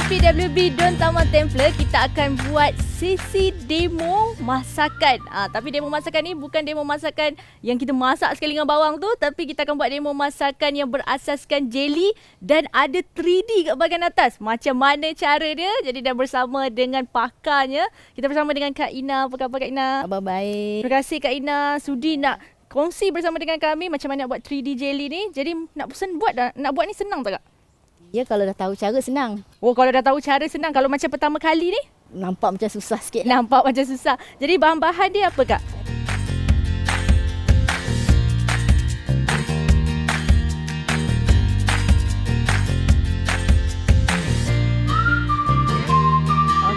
PWB Don Taman Templer, kita akan buat sesi demo masakan. Tapi demo masakan ni bukan demo masakan yang kita masak sekali dengan bawang tu, tapi kita akan buat demo masakan yang berasaskan jelly dan ada 3D kat bahagian atas. Macam mana cara dia? Jadi dah bersama dengan pakarnya. Kita bersama dengan Kak Ina. Apa khabar Kak Ina? Khabar baik. Terima kasih Kak Ina sudi nak kongsi bersama dengan kami macam mana nak buat 3D jelly ni. Jadi nak buat ni senang tak Kak? Ya, kalau dah tahu cara senang. Oh, kalau dah tahu cara senang. Kalau macam pertama kali ni? Nampak macam susah sikit. Nampak macam susah. Jadi bahan-bahan dia apa Kak?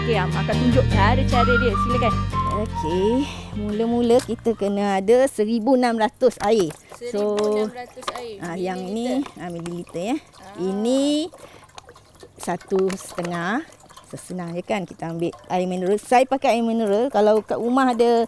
Okey, akan tunjuk cara-cara dia. Silakan. Okey, mula-mula kita kena ada 1,600 air. 1,600 air. Yang ini mililiter ya. Ini 1,5. Senang je kan kita ambil air mineral. Saya pakai air mineral. Kalau kat rumah ada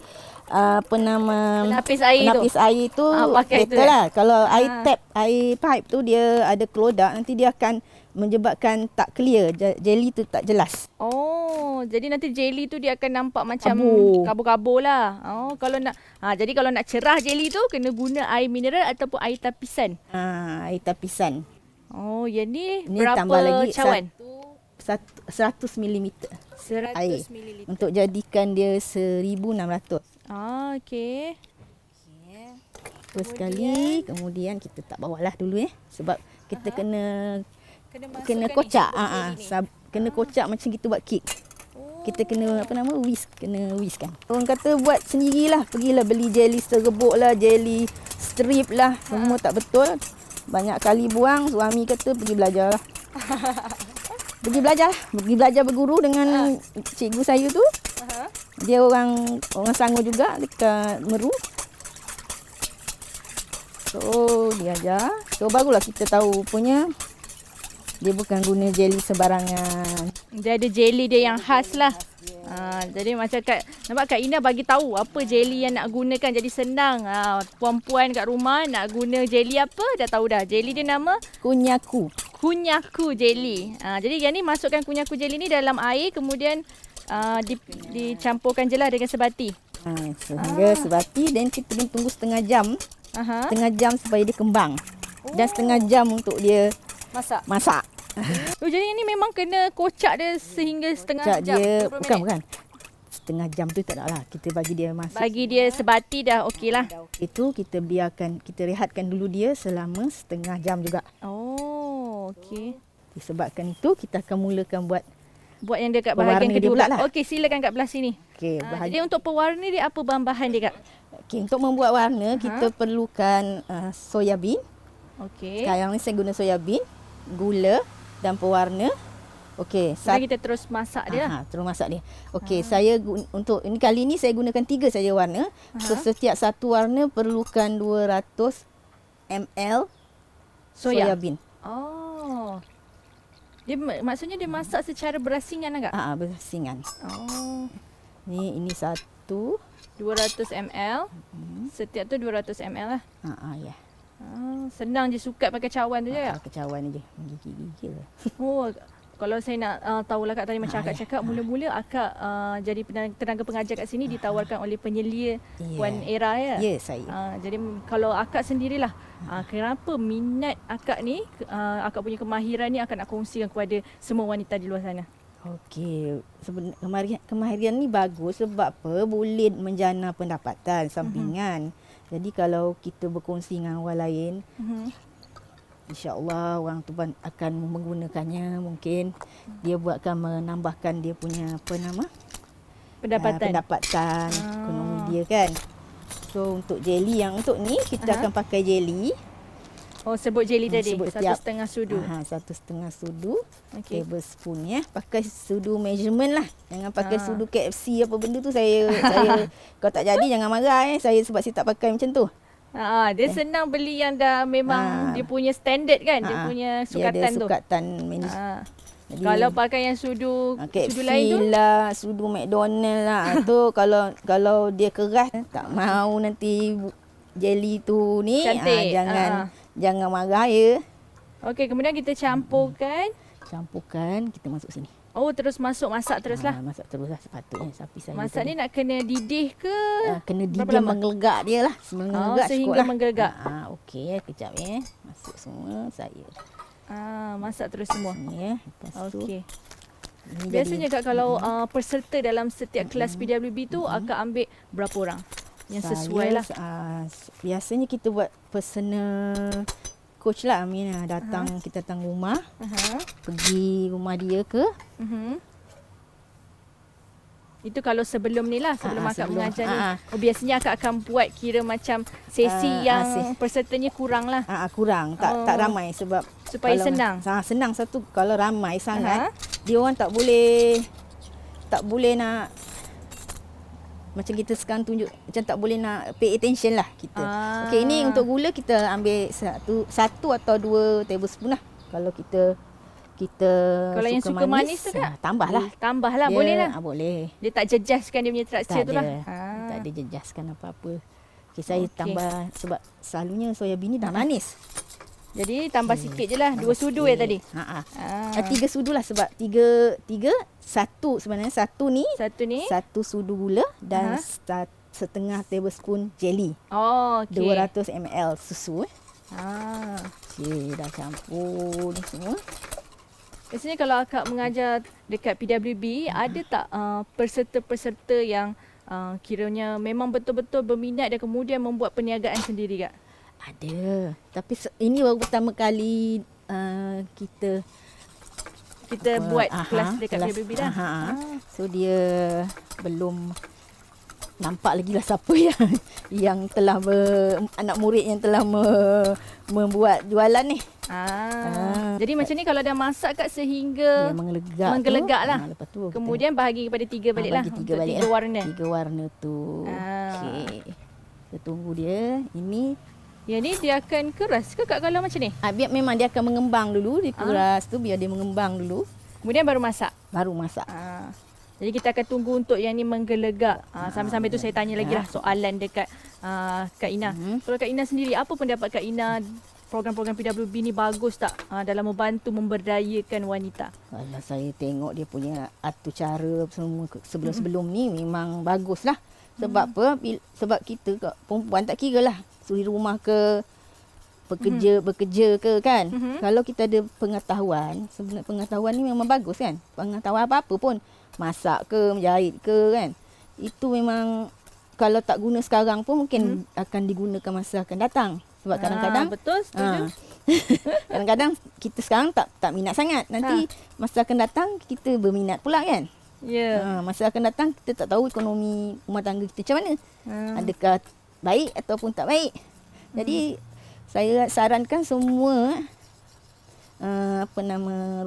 penapis air tu pakai better lah. Kalau air tap, air pipe tu dia ada kelodak, nanti dia akan menyebabkan tak clear, jelly tu tak jelas. Oh, jadi nanti jelly tu dia akan nampak macam kabur-kabur lah. Oh, jadi kalau nak cerah jelly tu kena guna air mineral ataupun air tapisan. Air tapisan. Oh, yang ni berapa tambah lagi cawan? 100 ml 100 air ml untuk jadikan dia 1,600. Okey. Terus sekali, kemudian kita tak bawalah dulu sebab kita kena kocak. Kena kocak macam kita buat kek. Kita kena whisk, kan. Orang kata buat sendirilah, pergilah beli jelly serbuk lah, jelly strip lah, semua tak betul. Banyak kali buang, suami kata pergi belajar lah. Pergi belajar berguru dengan cikgu saya tu. Dia orang Selangor juga dekat Meru. So dia ajar. So barulah kita tahu punya dia bukan guna jelly sebarangan. Dia ada jelly dia yang khas lah. Jadi macam nampak Kak Ina bagi tahu apa jelly yang nak gunakan, jadi senang. Puan-puan kat rumah nak guna jelly apa dah tahu dah. Jelly dia nama Kunyaku jelly. Jadi yang ni masukkan kunyaku jelly ni dalam air, kemudian dicampurkan je lah dengan sebati. Sehingga sebati, dan kita tunggu setengah jam. Setengah jam supaya dia kembang. Dan setengah jam untuk dia masak. Jadi ini memang kena kocak dia sehingga setengah jam. Dia bukan. Setengah jam tu tak nak lah. Kita bagi dia masak. Bagi dia sebati dah okey lah. Itu kita rehatkan dulu dia selama setengah jam juga. Oh, okey. Disebabkan itu kita akan mulakan buat yang dekat bahagian kedua lah. Okey, silakan kat belah sini. Okey, jadi untuk pewarna dia apa bahan-bahan dia Kak? Okey, untuk membuat warna kita perlukan soya bean. Okey. Sekarang ni saya guna soya bean, gula dan pewarna. Okey, kita terus masak dia. Terus masak dia. Okey, saya untuk ini kali ni saya gunakan 3 saja warna. So setiap satu warna perlukan 200 ml soya bean. Oh. Dia maksudnya dia masak secara berasingan Kak? Berasingan. Oh. Ini satu 200 ml. Setiap tu 200 ml lah. Ya. Senang je, sukat pakai cawan tu je ya? Pakai cawan je. Gigil-gigil. Oh, kalau saya nak tahulah Kak tadi macam Akak cakap, mula-mula Akak jadi tenaga pengajar kat sini ditawarkan oleh penyelia Puan Era ya? Ya, saya. Jadi kalau Akak sendirilah, kenapa minat Akak ni, Akak punya kemahiran ni Akak nak kongsikan kepada semua wanita di luar sana? Okey, kemahiran ni bagus sebab apa? Boleh menjana pendapatan sampingan. Jadi kalau kita berkongsi dengan orang lain, insya-Allah orang tu akan menggunakannya, mungkin dia akan menambahkan dia punya pendapatan ekonomi dia kan. So untuk jelly yang untuk ni kita akan pakai jelly. Oh, sebut jelly tadi 1,5 sudu. 1,5 sudu. Tablespoon ya. Pakai sudu measurement lah. Jangan pakai sudu KFC apa benda tu saya kalau tak jadi jangan marah sebab saya tak pakai macam tu. Dia senang beli yang dah memang dia punya standard kan, dia punya sukatan dia ada tu. Sukatan Jadi, kalau pakai yang sudu lain tu lah, sudu McDonald lah tu kalau dia keras tak mau nanti jelly tu ni jangan marah ya. Okey, kemudian kita campurkan Campurkan, kita masuk sini. Oh, terus masuk masak teruslah. Masak teruslah sepatutnya sapi saya. Masak ni nak kena didih ke? Kena berapa didih lama? menggelegak dia lah. Menggelegak sehingga lah. menggelegak. Okey, kejap Masuk semua saya. Masak terus semua. Ni Lepas tu. Okey. Biasanya Kak kalau peserta dalam setiap kelas PWB tu akan ambil berapa orang? Yang sesuai lah. Biasanya kita buat personal coach lah Amina. Datang, kita datang rumah. Pergi rumah dia ke. Itu kalau sebelum ni lah, sebelum akak sebelum. mengajar ni. Biasanya akak akan buat kira macam sesi yang pesertanya kurang lah. Kurang, tak ramai sebab supaya kalau, senang. Senang satu, kalau ramai sangat, dia orang tak boleh nak macam kita sekarang tunjuk, macam tak boleh nak pay attention lah kita. Okey, ini untuk gula kita ambil satu atau 2 tablespoon lah. Kalau kita kalau yang suka manis tu tak? Tambahlah. Tambahlah, boleh lah. Boleh. Dia tak jejaskan dia punya tekstur tu lah. Tak ada jejaskan apa-apa. Okay, saya tambah sebab selalunya soya bean ni dah manis. Jadi tambah sikit je lah. 2 sudu ya tadi? 3 sudu lah sebab 3 satu sebenarnya. Satu ni 1 sudu gula dan setengah tablespoon jelly. Oh, okey. 200 ml susu. Okey, dah campur ni semua. Biasanya kalau akak mengajar dekat PWB, ada tak peserta-peserta yang kiranya memang betul-betul berminat dan kemudian membuat perniagaan sendiri Kak? Ada. Tapi ini baru pertama kali kita buat kelas dekat PWB dah. So dia belum nampak lagi lah siapa yang telah anak murid yang telah membuat jualan ni. Jadi macam ni kalau dah masak Kak sehingga dia menggelegak lah. Lepas tu kemudian bahagi kepada 3 balik lah. Untuk 3 warna. 3 warna tu. Okey. Kita tunggu dia. Ini yang ni dia akan keras ke Kak kalau macam ni? Biar memang dia akan mengembang dulu. Dia keras tu biar dia mengembang dulu. Kemudian baru masak? Baru masak. Jadi kita akan tunggu untuk yang ni menggelegak. Sambil-sambil tu saya tanya lagi lah soalan dekat Kak Ina. Kalau Kak Ina sendiri, apa pendapat Kak Ina program-program PWB ni bagus tak dalam membantu memberdayakan wanita? Kalau saya tengok dia punya atur cara semua sebelum-sebelum ni memang bagus lah. Sebab apa? Sebab kita perempuan tak kira lah suri rumah ke bekerja ke kan. Kalau kita ada pengetahuan, sebenarnya pengetahuan ni memang bagus kan. Pengetahuan apa-apa pun, masak ke, menjahit ke kan. Itu memang kalau tak guna sekarang pun mungkin akan digunakan masa akan datang. Sebab kadang-kadang betul, setuju. Kadang-kadang kita sekarang tak minat sangat. Nanti masa akan datang kita berminat pula kan. Masa akan datang kita tak tahu ekonomi rumah tangga kita macam mana. Adakah baik ataupun tak baik. Jadi saya sarankan semua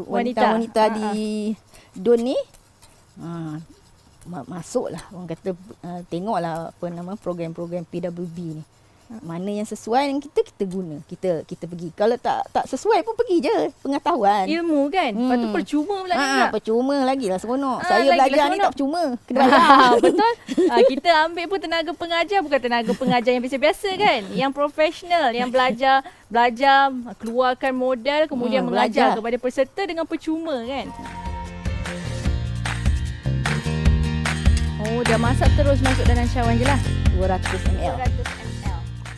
wanita-wanita di DON ni masuklah, orang kata tengoklah program-program PWB ni. Mana yang sesuai dengan kita guna. Kita pergi. Kalau tak sesuai pun pergi je. Pengetahuan. Ilmu kan. Lepas tu percuma pula ni. Percuma lagi lah seronok. Saya belajar ni tak percuma. Kena bayar. Betul. Kita ambil pun tenaga pengajar. Bukan tenaga pengajar yang biasa-biasa kan. Yang profesional. Yang belajar keluarkan modal. Kemudian mengajar kepada peserta dengan percuma kan. Oh, dah masak terus masuk dalam cawan je lah. 200 ml. 200 ml.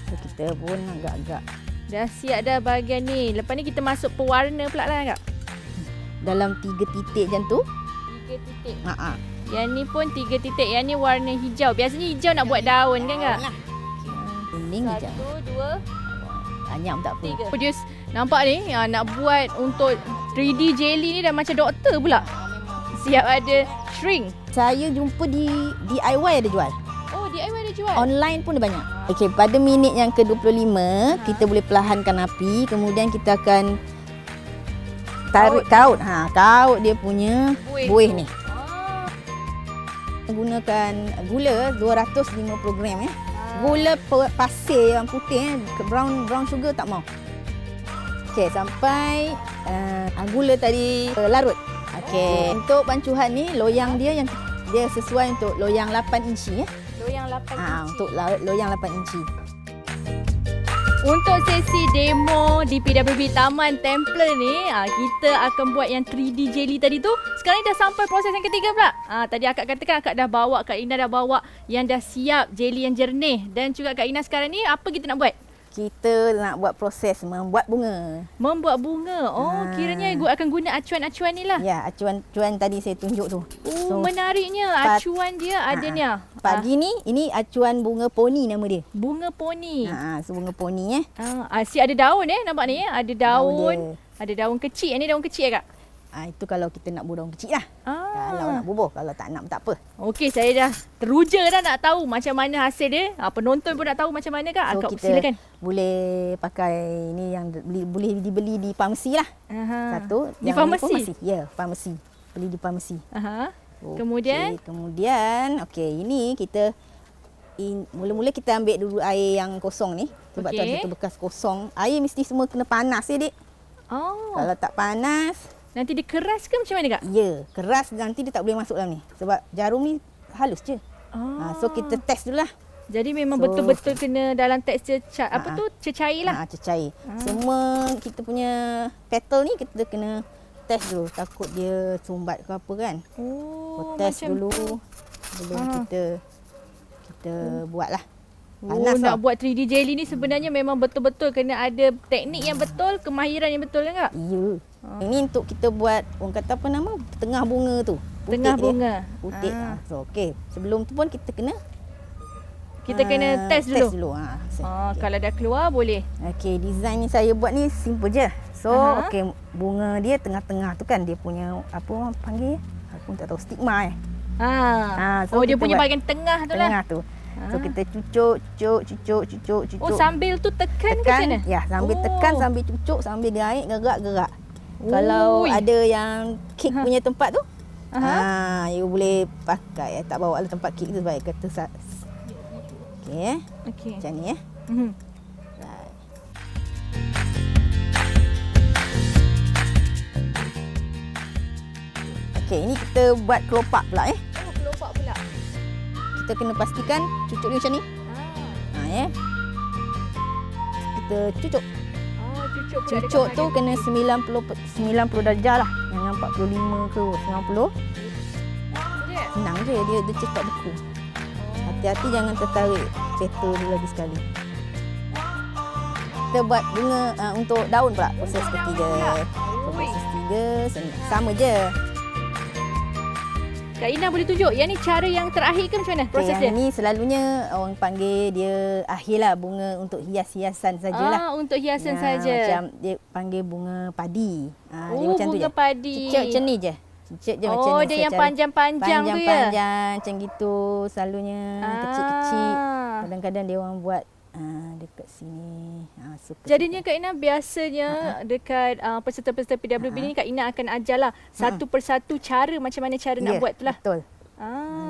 So, kita pun agak-agak. Dah siap dah bahagian ni. Lepas ni kita masuk pewarna pula lah Kak. Dalam 3 titik macam tu. 3 titik. Yang ni pun 3 titik. Yang ni warna hijau. Biasanya hijau nak buat daun kan Kak? Kuning hijau. 1, 2, banyak pun tak apa. 3. Produce nampak ni nak buat untuk 3D jelly ni dah macam doktor pula. Siap ada shrink. Saya jumpa di DIY ada jual. Oh, DIY ada jual. Online pun ada banyak. Okey, pada minit yang ke-25 kita boleh perlahankan api, kemudian kita akan tarik kaut. Kaut dia punya buih ni. Gunakan gula 250 gram ya. Gula pasir yang putih brown sugar tak mau. Okey, sampai gula tadi larut. Okey, untuk pancuhan ni loyang dia yang dia sesuai untuk loyang 8 inci ya. Loyang 8 inci. Untuk loyang 8 inci. Untuk sesi demo di PWB Taman Templer ni, kita akan buat yang 3D jelly tadi tu. Sekarang ni dah sampai proses yang ketiga pula. Tadi akak katakan akak dah bawa, Kak Ina dah bawa yang dah siap jelly yang jernih. Dan juga Kak Ina sekarang ni, apa kita nak buat? Kita nak buat proses membuat bunga. Membuat bunga. Oh, kiranya akan guna acuan-acuan ni lah. Ya, acuan tadi saya tunjuk tu. Oh, menariknya. Acuan dia adanya. Pagi ni, ini acuan bunga poni nama dia. Bunga poni. So bunga poni Asyik ada daun nampak ni. Ada daun. Ada daun kecil. Ini daun kecil Kak? Itu kalau kita nak bubuh daun kecil lah. Kalau nak bubuh, kalau tak nak tak apa. Okey, saya dah teruja dah nak tahu macam mana hasil dia. Penonton pun nak tahu macam mana Kak. So, Kak kita silakan. Boleh pakai ni yang boleh dibeli di farmasi lah. Satu. Di farmasi? Ya, farmasi. Beli di farmasi. Kemudian? Kemudian, ini kita mula-mula kita ambil dulu air yang kosong ni. Sebab tu ada satu bekas kosong. Air mesti semua kena panas dia, Dik. Kalau tak panas, nanti dia keras ke macam mana Kak? Ya, keras nanti dia tak boleh masuk dalam ni. Sebab jarum ni halus je. So kita test dulu lah. Jadi memang betul-betul kena dalam tekstur cecair lah. Cecair. Semua kita punya petal ni kita kena test dulu. Takut dia sumbat ke apa kan. Test dulu. Belum kita buat lah. Panas nak buat 3D jelly ni sebenarnya memang betul-betul kena ada teknik yang betul, kemahiran yang betul kan Kak? Ya. Ini untuk kita buat, orang kata apa nama, tengah bunga tu. Tengah bunga. Putik. So sebelum tu pun kita kena test dulu. Test dulu. Kalau dah keluar boleh. Design yang saya buat ni simple je. So bunga dia tengah-tengah tu kan dia punya apa orang panggil? Aku tak tahu, stigma So dia punya bahagian tengah tu lah. Tengah tu. So kita cucuk. Sambil tu tekan ke macam mana? Ya, sambil tekan, sambil cucuk, sambil gaik, gerak. Kalau ada yang kek punya tempat tu, you boleh pakai. Tak bawa lah tempat kek tu sebab kata macam ni ini kita buat kelopak pula Kelopak pula. Kita kena pastikan cucuk dia macam ni. Kita cucuk. Cucuk tu kena 90 darjah lah. Jangan 45 ke 90. Senang je dia cetak beku. Hati-hati jangan tertarik petal dia lagi sekali. Kita buat bunga untuk daun pula. Proses ketiga. Proses ketiga sama je. Kak Ina boleh tunjuk yang ni cara yang terakhir ke macam mana proses dia? Yang ni selalunya orang panggil dia akhir lah, bunga untuk hias-hiasan sajalah. Untuk hiasan saja. Macam dia panggil bunga padi. Dia macam tu je. Bunga padi. Cicak macam ni je. Cicak je macam ni. Dia yang panjang-panjang tu ya? Panjang-panjang macam gitu selalunya. Kecil-kecil. Kadang-kadang dia orang buat dekat sini. Jadinya Kak Ina biasanya dekat peserta-peserta PWB ni Kak Ina akan ajarlah satu persatu cara macam mana cara nak buat tu lah. Betul.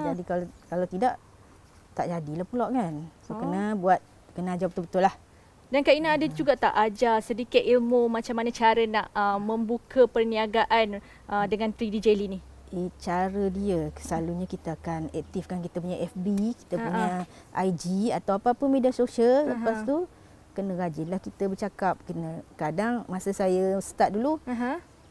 Jadi kalau tidak tak jadilah pula kan. So kena ajar betul-betul lah. Dan Kak Ina ada juga tak ajar sedikit ilmu macam mana cara nak membuka perniagaan dengan 3D jelly ni? Cara dia selalunya kita akan aktifkan kita punya FB, kita punya IG atau apa-apa media sosial. Lepas tu kena rajinlah kita bercakap. Kadang masa saya start dulu,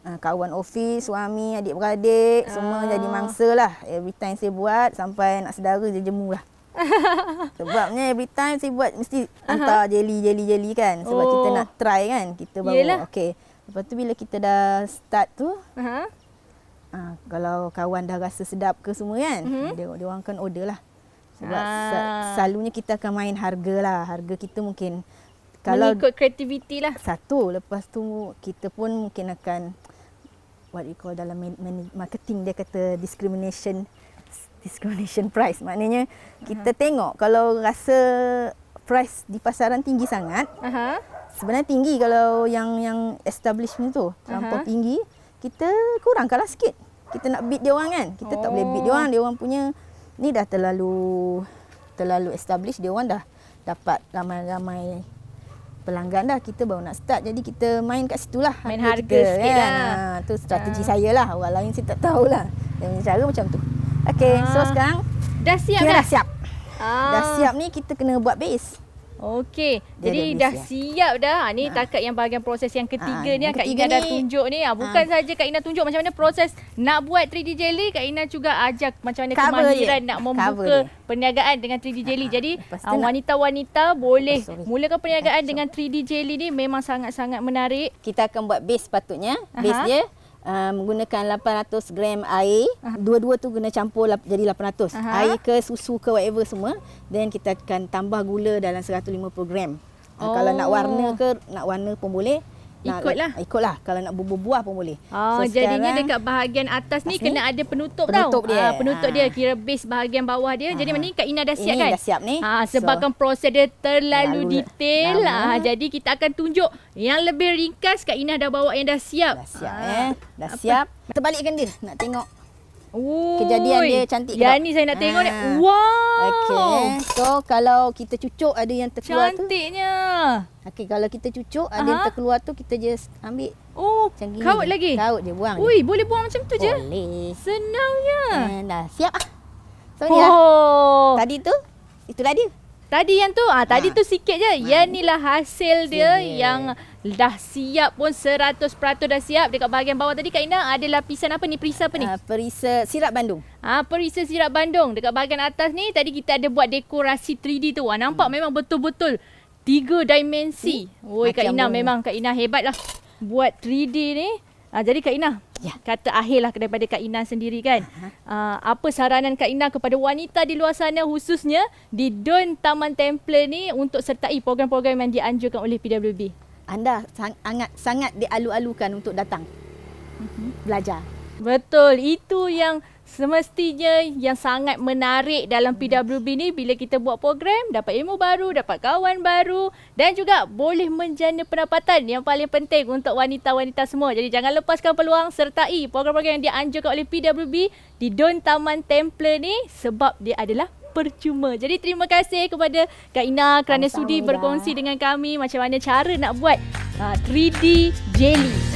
kawan office, suami, adik-beradik semua jadi mangsa lah. Every time saya buat sampai nak saudara dia jemu lah. Sebabnya every time saya buat mesti hantar jelly kan. Sebab kita nak try kan. Kita baru lepas tu bila kita dah start tu, kalau kawan dah rasa sedap ke semua kan, dia orang akan order lah. Sebab selalunya kita akan main harga lah. Harga kita mungkin kalau mengikut kreativiti lah. Satu, lepas tu kita pun mungkin akan what you call dalam marketing dia kata discrimination price. Maknanya kita tengok kalau rasa price di pasaran tinggi sangat. Sebenarnya tinggi kalau yang establishment tu terlampau tinggi, kita kurangkanlah sikit. Kita nak beat dia orang kan. Kita tak boleh beat dia orang. Dia orang punya ni dah terlalu established. Dia orang dah dapat ramai-ramai pelanggan dah. Kita baru nak start. Jadi kita main kat situ lah. Main harga sikit kan? lah. Tu strategi saya lah. Orang lain saya tak tahulah. Dia punya cara macam tu. Okay, so sekarang dah siap dah dah? Dah siap. Dah siap ni kita kena buat base. Okey. Dia Jadi dah dah boleh siap dah. Ni takat yang bahagian proses yang ketiga ni. yang Kak ketiga Ina dah ni, tunjuk ni. Bukan saja Kak Ina tunjuk macam mana proses nak buat 3D jelly. Kak Ina juga ajar macam mana Cover kemahiran dia. nak Cover membuka dia. perniagaan dengan 3D jelly. Jadi lepas tu nak- wanita-wanita boleh mulakan perniagaan Kacau. dengan 3D jelly ni memang sangat-sangat menarik. Kita akan buat base patutnya. Base dia menggunakan 800 gram air. Dua-dua tu guna campur jadi 800. Air ke susu ke whatever semua. Then kita akan tambah gula dalam 150 gram. Kalau nak warna ke, nak warna pun boleh. Ikutlah. Ikutlah. Kalau nak buah pun boleh. Jadinya sekarang dekat bahagian atas ni ni, kena ada penutup, penutup tau. dia. Penutup dia kira base bahagian bawah dia. Jadi mana ni Kak Ina dah siap ini kan? dah siap ni. Sebabkan proses dia Terlalu terlalu detail. lama. Jadi kita akan tunjuk yang lebih ringkas. Kak Ina dah bawa yang dah siap. Dah siap Dah siap. Kita balikkan dia. Nak tengok Ui, kejadian dia cantik ke yang tak? ni saya nak tengok ni. Ah. Wow. Okey. So kalau kita cucuk ada yang terkeluar tu. Cantiknya. Okey, kalau kita cucuk ada yang terkeluar tu kita just ambil Oh, macam gini. kaut lagi. Kaut je buang. Ui, boleh buang macam tu je. Boleh. Senangnya. Dah siap ah. So ni lah. Oh. Tadi tu itulah dia. Tadi yang tu, tadi tu sikit je. Yang ni lah hasil dia yang dah siap pun 100% dah siap. Dekat bahagian bawah tadi Kak Ina ada lapisan apa ni? Perisa apa ni? Perisa sirap Bandung. Perisa sirap Bandung. Dekat bahagian atas ni tadi kita ada buat dekorasi 3D tu. Nampak memang betul-betul 3 dimensi. Oi, Kak Ina memang Kak Ina hebat lah buat 3D ni. Jadi Kak Ina, kata akhir lah daripada Kak Ina sendiri kan. Apa saranan Kak Ina kepada wanita di luar sana khususnya di Don Taman Temple ni untuk sertai program-program yang dianjurkan oleh PWB? Anda sangat dialu-alukan untuk datang. Belajar. Betul, itu yang semestinya yang sangat menarik dalam PWB ni bila kita buat program, dapat ilmu baru, dapat kawan baru dan juga boleh menjana pendapatan yang paling penting untuk wanita-wanita semua. Jadi jangan lepaskan peluang sertai program-program yang dianjurkan oleh PWB di Don Taman Temple ni sebab dia adalah percuma. Jadi terima kasih kepada Kak Ina kerana sudi berkongsi dengan kami macam mana cara nak buat 3D jelly.